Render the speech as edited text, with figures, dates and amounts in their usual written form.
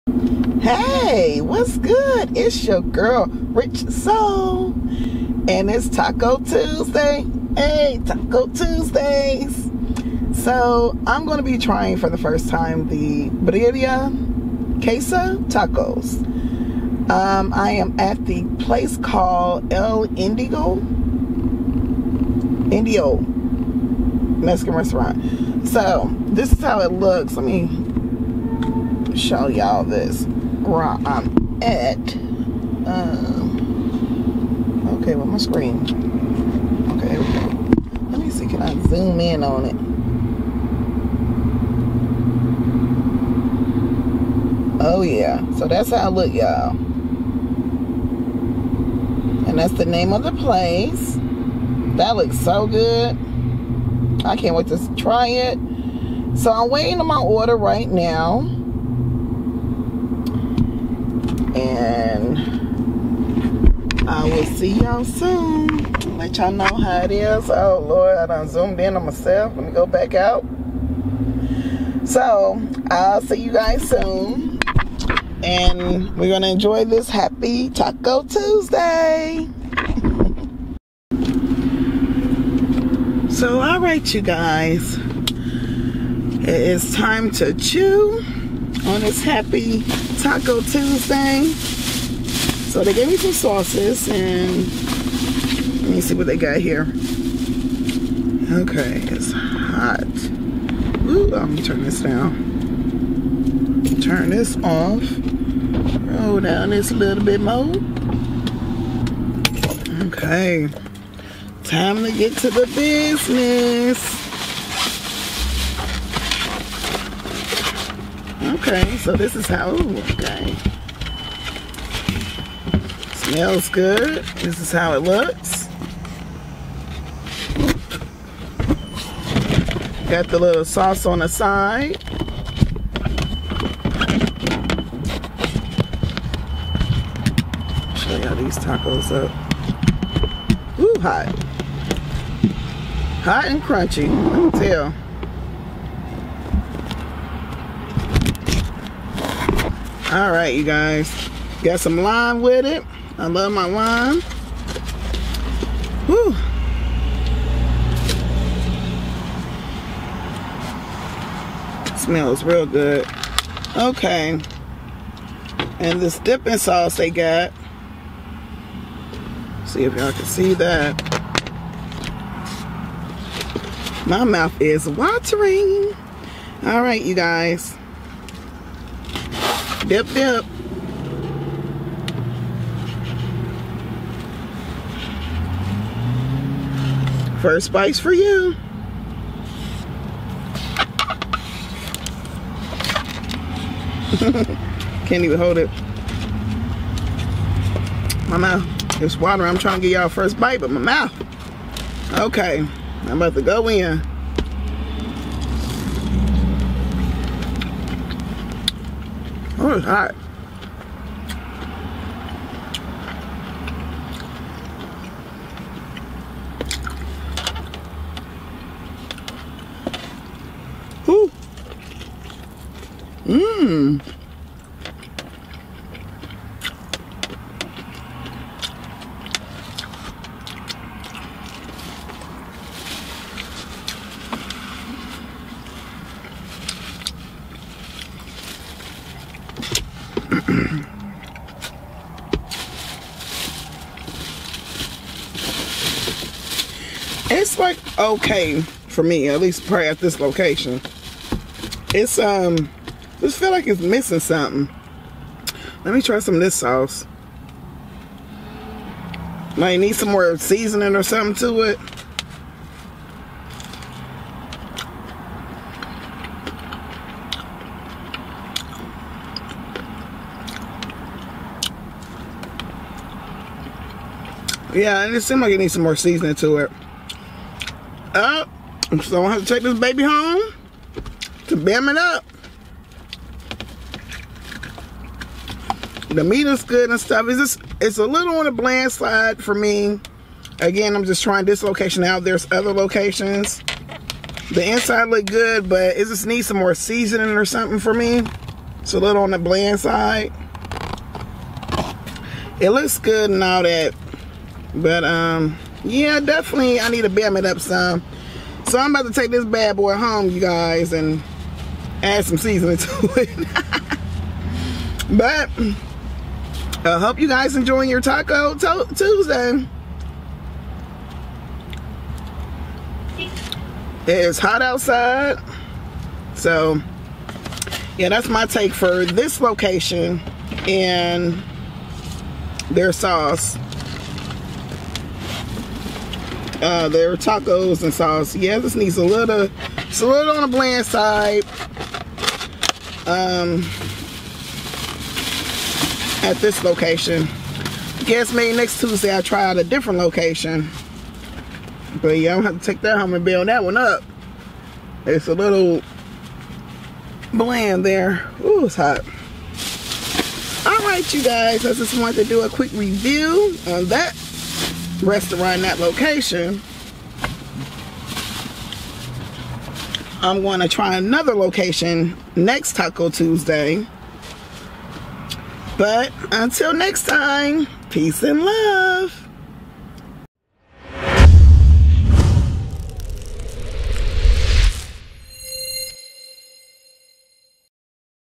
Hey, what's good? It's your girl, Rich Soul, and it's Taco Tuesday. Hey, Taco Tuesdays. So, I'm going to be trying for the first time the Birria queso tacos. I am at the place called El Indio Mexican restaurant. So, this is how it looks. Let me show y'all this where I'm at. Okay, with my screen. Okay, here we go. Let me see, can I zoom in on it? Oh yeah, so that's how it look, y'all. And that's the name of the place. That looks so good. I can't wait to try it. So I'm waiting on my order right now. And I will see y'all soon. Let y'all know how it is. Oh Lord, I done zoomed in on myself. Let me go back out. So I'll see you guys soon. And we're gonna enjoy this happy Taco Tuesday. So alright, you guys. It is time to chew on this happy Taco Tuesday. So they gave me some sauces, and let me see what they got here. Okay, it's hot. Ooh, let me turn this down. Turn this off. Roll down this a little bit more. Okay, time to get to the business. Okay, so this is how, okay. Smells good. This is how it looks. Got the little sauce on the side. Show y'all these tacos up. Ooh, hot. Hot and crunchy, I can tell. Alright, you guys. Got some lime with it. I love my lime. Whew. Smells real good. Okay. And this dipping sauce they got. See if y'all can see that. My mouth is watering. Alright, you guys. Dip, dip. First bites for you. Can't even hold it. My mouth is watering. I'm trying to get y'all first bite, but my mouth. Okay, I'm about to go in. Oh, it's hot. Whew. Mmm. It's like okay for me, at least probably at this location. It's just feel like it's missing something. Let me try some of this sauce. Might need some more seasoning or something to it. Yeah, it seems like it needs some more seasoning to it. So I have to take this baby home to bam it up. The meat is good and stuff. It's a little on the bland side for me. Again, I'm just trying this location out. There's other locations. The inside look good, but it just needs some more seasoning or something for me. It's a little on the bland side. It looks good and all that, but yeah, definitely I need to bam it up some. So I'm about to take this bad boy home, you guys, and add some seasoning to it. But I hope you guys enjoying your Taco Tuesday. It's hot outside, so yeah, that's my take for this location and their sauce, their tacos and sauce. Yeah, this needs a little, it's a little on the bland side. At this location, I guess maybe next Tuesday I try out a different location. But yeah, I'm gonna have to take that home and build that one up. It's a little bland there. Ooh, it's hot. Alright, you guys, I just wanted to do a quick review on that restaurant, that location. I'm going to try another location next Taco Tuesday. But until next time, peace and love.